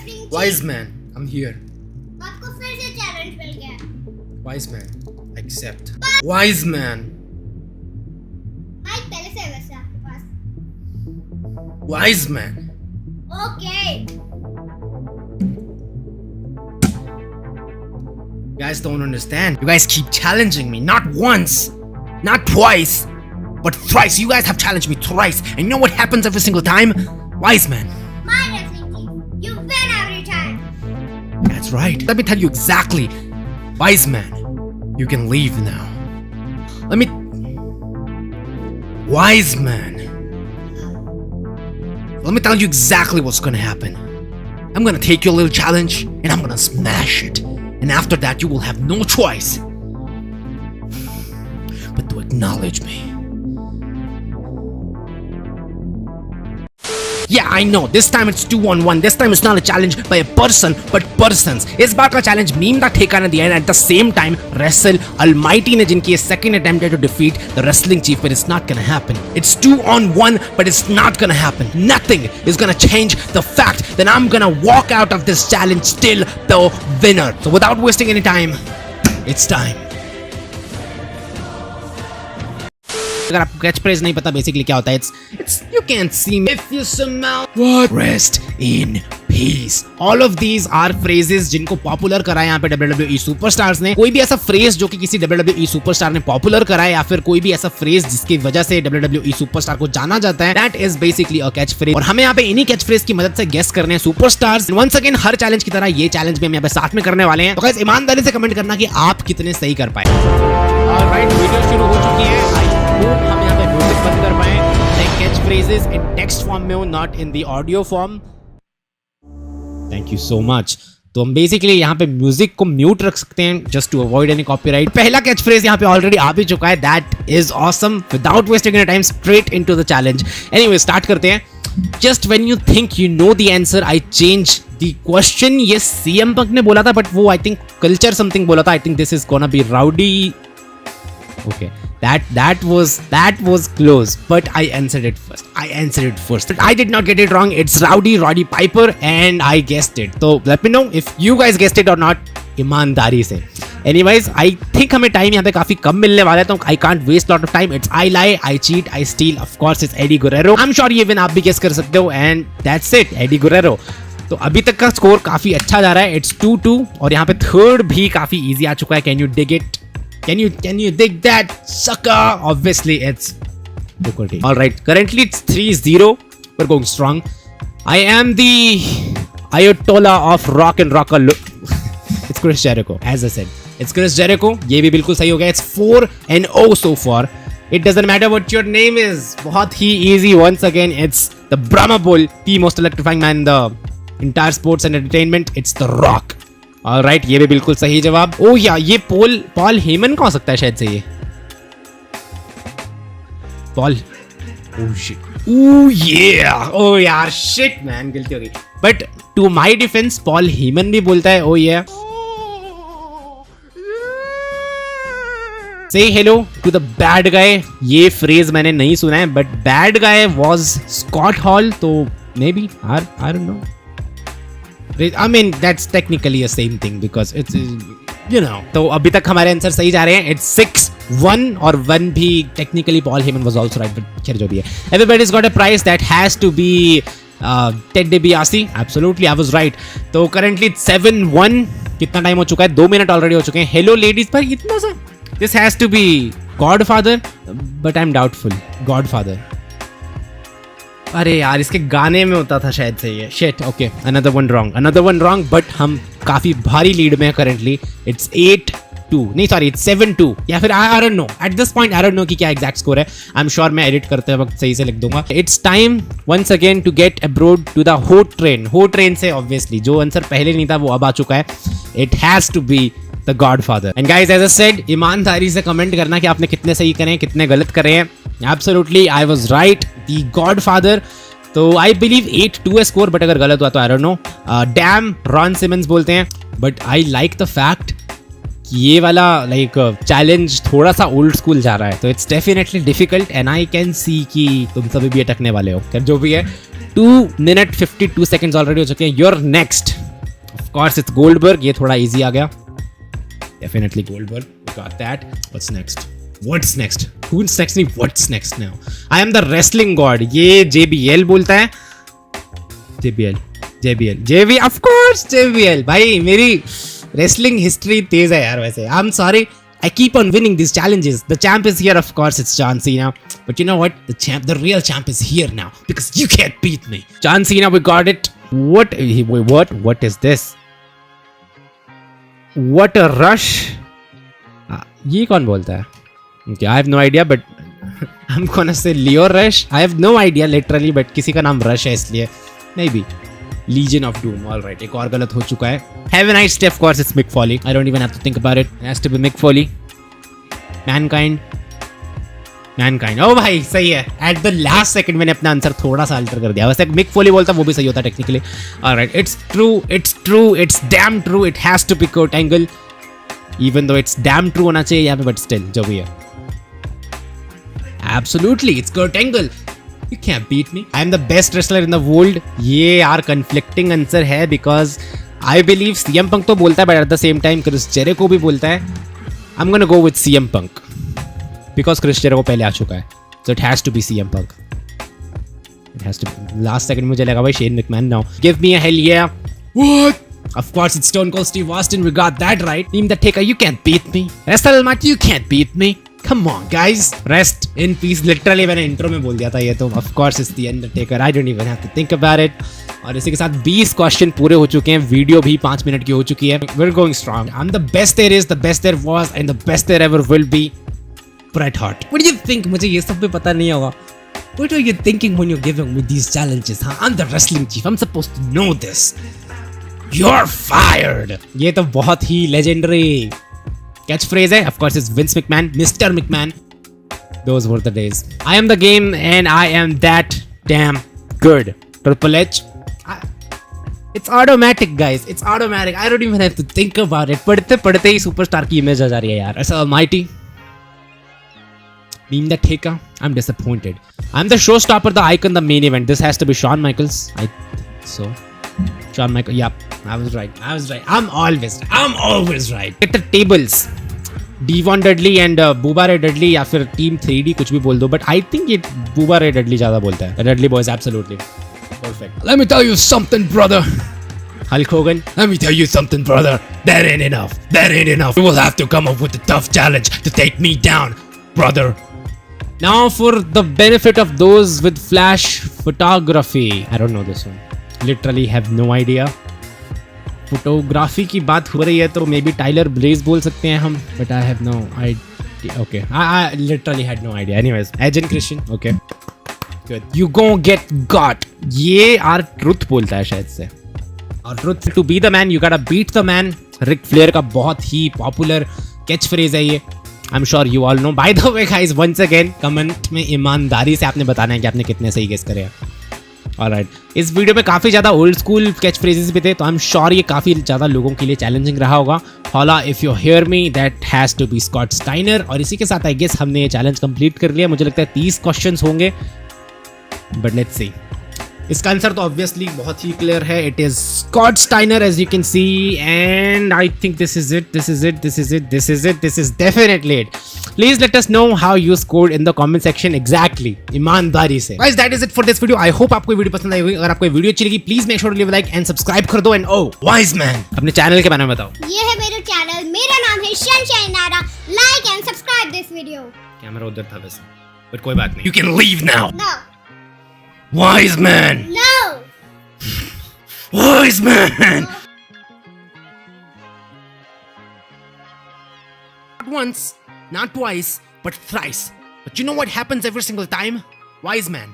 Wrestling Wise man, I'm here. आपको फिर से चैलेंज मिल गया। Wise man, accept. Wise man, mike पहले से है वैसे आपके पास। wise man. Okay. You guys don't understand. You guys keep challenging me, not once, not twice, but thrice. You guys have challenged me thrice. And you know what happens every single time? Wise man. My wrestling team, you win every time. That's right. Let me tell you exactly. Wise man, you can leave now. Let me. Wise man. Let me tell you exactly what's gonna happen. I'm gonna take your little challenge and I'm gonna smash it. And after that, you will have no choice but to acknowledge me. Yeah, I know. This time it's 2-on-1. This time it's not a challenge by a person, but persons. इस बार का challenge meme का ठेकाना दिया है. At the same time, Wrestle Almighty ने जिनकी second attempt to defeat the wrestling chief, but it's not gonna happen. It's 2-on-1, but it's not gonna happen. Nothing is gonna change the fact that I'm gonna walk out of this challenge still the winner. So without wasting any time, it's time. अगर आपको catch phrase नहीं पता basically क्या होता है, it's you can't see me if you smell what, rest in peace. All of these are phrases जिनको popular करा है यहाँ पे WWE सुपरस्टार्स ने. कोई भी ऐसा फ्रेज जो कि किसी WWE सुपरस्टार ने पॉपुलर करा है, या फिर कोई भी ऐसा फ्रेज जिसकी वजह से WWE सुपरस्टार को जाना जाता है, that is basically a catch phrase. और हमें यहाँ पे इन्हीं कैच फ्रेज की मदद से गेस करने हैं सुपरस्टार्स. वंस अगेन हर चैलेंज की तरह ये चैलेंज भी हम यहाँ पे साथ में करने वाले हैं. तो गाइस ईमानदारी से कमेंट करना कि आप कितने सही कर पाए. ऑलराइट, वीडियो शुरू हो चुकी है. होप हम यहाँ पे म्यूजिक बंद कर पाए. कैच फ्रेजेस इन टेक्स्ट फॉर्म में हो, not in the audio form. Thank you so much. तो हम बेसिकली यहाँ पे म्यूजिक को म्यूट रख सकते हैं just to avoid any copyright. पहला कैच फ्रेज यहाँ पे ऑलरेडी आ भी चुका है. That is awesome. Without wasting any time straight into the challenge. Anyway start करते हैं. Just when you think you know the answer, I change the question. ये सीएम पंक ने बोला था, बट वो आई थिंक कल्चर समथिंग बोला था. आई think this is gonna be rowdy. Okay, that was close, but I answered it first. But I did not get it wrong. It's Roddy Piper, and I guessed it. So let me know if you guys guessed it or not. ईमानदारी से. Anyways, I think हमें time यहाँ पे काफी कम मिलने वाला है, तो I can't waste lot of time. It's I lie, I cheat, I steal. Of course, it's Eddie Guerrero. I'm sure ये विन आप भी guess कर सकते हो, and that's it, Eddie Guerrero. तो अभी तक का स्कोर काफी अच्छा जा रहा है. It's 2-2, और यहाँ पे थर्ड भी काफी इजी आ चुका है. Can you dig it? Can you dig that, sucker? Obviously, it's Booker T. All right, currently it's 3-0. We're going strong. I am the Ayatollah of rock and rocker. It's Chris Jericho, as I said. It's Chris Jericho. ये भी बिल्कुल सही हो गया. It's 4-0 so far. It doesn't matter what your name is. बहुत ही easy. Once again, it's the Brahma Bull, the most electrifying man in the entire sports and entertainment. It's The Rock. Alright, ये भी बिल्कुल सही जवाब. ओ या ये Paul Heyman का हो सकता है शायद से. ये पॉल, ओ शिट, ओ यार शिट मैन, गलती हो गई. But to my defence Paul Heyman भी बोलता है oh yeah. Say hello to the bad guy. ये फ्रेज मैंने नहीं सुना है, but bad guy was Scott Hall, तो maybe I don't know. I mean, that's technically the same thing because it's, you know. तो अभी तक हमारे आंसर सही जा रहे हैं. It's 6-1, और 1 भी technically Paul Heyman was also right, but खैर जो भी है. Everybody's got a prize that has to be Ted DiBiase. Absolutely, I was right. तो currently it's 7-1. कितना टाइम हो चुका है? 2 मिनट ऑलरेडी हो चुके हैं. हेलो लेडीज पर इतना सा. This has to be Godfather, but I'm doubtful. Godfather. अरे यार, इसके गाने में होता था शायद से ये. Shit, okay, another one wrong. But हम काफी भारी लीड में है करंटली. इट्स 8-2, नहीं सॉरी, इट्स 7-2, या फिर I don't know at this point. I don't know कि क्या एग्जैक्ट स्कोर है. आई एम श्योर मैं एडिट करते वक्त सही से लिख दूंगा. It's time once again to get aboard to the ho train से. ऑब्वियसली जो आंसर पहले नहीं था वो अब आ चुका है. इट हैज टू बी The Godfather. And guys, as I said, ईमानदारी से कमेंट करना कि आपने कितने सही करे हैं, कितने गलत करे हैं. Absolutely, I was right. The Godfather. तो I believe 8-2 है स्कोर, बट अगर गलत हुआ तो I don't know. Damn, Ron Simmons बोलते हैं. But I like the fact कि ये वाला लाइक चैलेंज थोड़ा सा ओल्ड स्कूल जा रहा है. तो it's definitely difficult, and I can see कि तुम सभी भी अटकने वाले हो. जो भी है, 2 minute 52 seconds ऑलरेडी हो चुके हैं. You're next. Of course it's Goldberg. ये थोड़ा easy आ गया. Definitely Goldberg. Got that. What's next? What's next? Who's next? नहीं, what's next now? I am the wrestling god. ये JBL बोलता है. JBL. Of course JBL. भाई मेरी wrestling history तेज है यार वैसे. I'm sorry. I keep on winning these challenges. The champ is here, of course, it's John Cena. But you know what? The real champ is here now because you can't beat me. John Cena, we got it. What is this? What a rush. ये कौन बोलता है? Okay, I have no idea, but I'm gonna say Leo Rush. I have no idea literally, but किसी का नाम Rush है इसलिए maybe. Legion of Doom. All right, एक और गलत हो चुका है. Have a nice day. Of course, it's Mick Foley. I don't even have to think about it. It has to be Mick Foley. Mankind. Oh भाई सही है. At the last second मैंने अपना आंसर थोड़ा सा अल्टर कर दिया. वैसे Mick Foley बोलता वो भी सही होता technically. All right, it's true. It's damn true. It has to be Kurt Angle. Even though it's damn true होना चाहिए यहाँ पे, but still जो भी है. Absolutely, it's Kurt Angle. You can't beat me. I am the best wrestler in the world. ये यार conflicting answer है because I believe CM Punk तो बोलता है but at the same time Chris Jericho भी बोलता है. I'm gonna go with CM Punk because Chris Jericho पहले आ चुका है. So it has to be CM Punk. It has to be. Last second मुझे लगा भाई Shane McMahon now. Give me a hell yeah. What? Of course it's Stone Cold Steve Austin. We got that right. Team the Taker, you can't beat me. WrestleMania, you can't beat me. Come on guys, rest in peace. Literally मैंने intro में बोल दिया था ये तो. Of course it's the Undertaker. I don't even have to think about it. और इसी के साथ 20 क्वेश्चन पूरे हो चुके हैं. वीडियो भी 5 मिनट की हो चुकी है. We're going strong. I'm the best there is, the best there was, and the best there ever will be. Bret Hart. What do you think? मुझे ये सब भी पता नहीं होगा. What are you thinking when you're giving me these challenges? Huh? I'm the wrestling chief. I'm supposed to know this. You're fired. ये तो बहुत ही legendary catchphrase है. Of course it's Vince McMahon, Mr. McMahon. Those were the days. I am the game and I am that damn good. Triple H. It's automatic guys. It's automatic. I don't even have to think about it. पढ़ते पढ़ते ही superstar की image आ जा रही है यार. It's almighty. Being the Taker. I'm disappointed. I'm the showstopper, the icon, the main event. This has to be Shawn Michaels. I think so. Shawn Michaels. Yep. I was right. I'm always right. Get the tables. Devon Dudley and Booba Ray Dudley या फिर Team 3D कुछ भी बोल दो. But I think ये Booba Ray Dudley ज़्यादा बोलता है. The Dudley boys absolutely perfect. Let me tell you something, brother. Hulk Hogan. Let me tell you something, brother. That ain't enough. You will have to come up with a tough challenge to take me down, brother. Now for the benefit of those with flash photography. I don't know this one. Literally have no idea. Photography की बात हो रही है तो may be Tyler Blaze बोल सकते हैं हम. But I have no idea. Okay, I literally had no idea. Anyways, Edge and Christian. Okay, good. You go get got. ये आर ट्रुथ बोलता है शायद से. और truth to be the man you gotta beat the man. Ric Flair का बहुत ही popular catch phrase है ये. I am sure you all know. By the way guys, once again comment में ईमानदारी से आपने बताना है कि आपने कितने सही गेस करे. ऑलराइट, इस वीडियो पे काफ़ी ज़्यादा ओल्ड स्कूल कैच फ्रेजेस भी थे तो आई एम श्योर ये काफ़ी ज़्यादा लोगों के लिए चैलेंजिंग रहा होगा. Holla if you hear me that has to be Scott Steiner. और इसी के साथ आई गेस हमने ये चैलेंज कंप्लीट कर लिया. मुझे लगता है 30 क्वेश्चंस होंगे, बट लेट्स सी. इसका आंसर तो ऑब्वियसली बहुत ही क्लियर है. It is Scott Steiner as you can see and I think this is definitely it. Please let us know how you scored in the comment section. Exactly, ईमानदारी से. Guys, that is it for this video. I hope आपको video पसंद आई होगी. अगर आपको video अच्छी लगी please make sure to leave a like and subscribe कर दो. एंड ओ वाइज मैन, अपने चैनल के बारे में बताओ. ये है मेरा चैनल. मेरा नाम है सनशाइन नारा. Like and subscribe this video. Camera उधर था वैसे, बट कोई बात नहीं. You can leave now. No. Wise man! No! Wise man! Not once, not twice, but thrice. But you know what happens every single time? Wise man.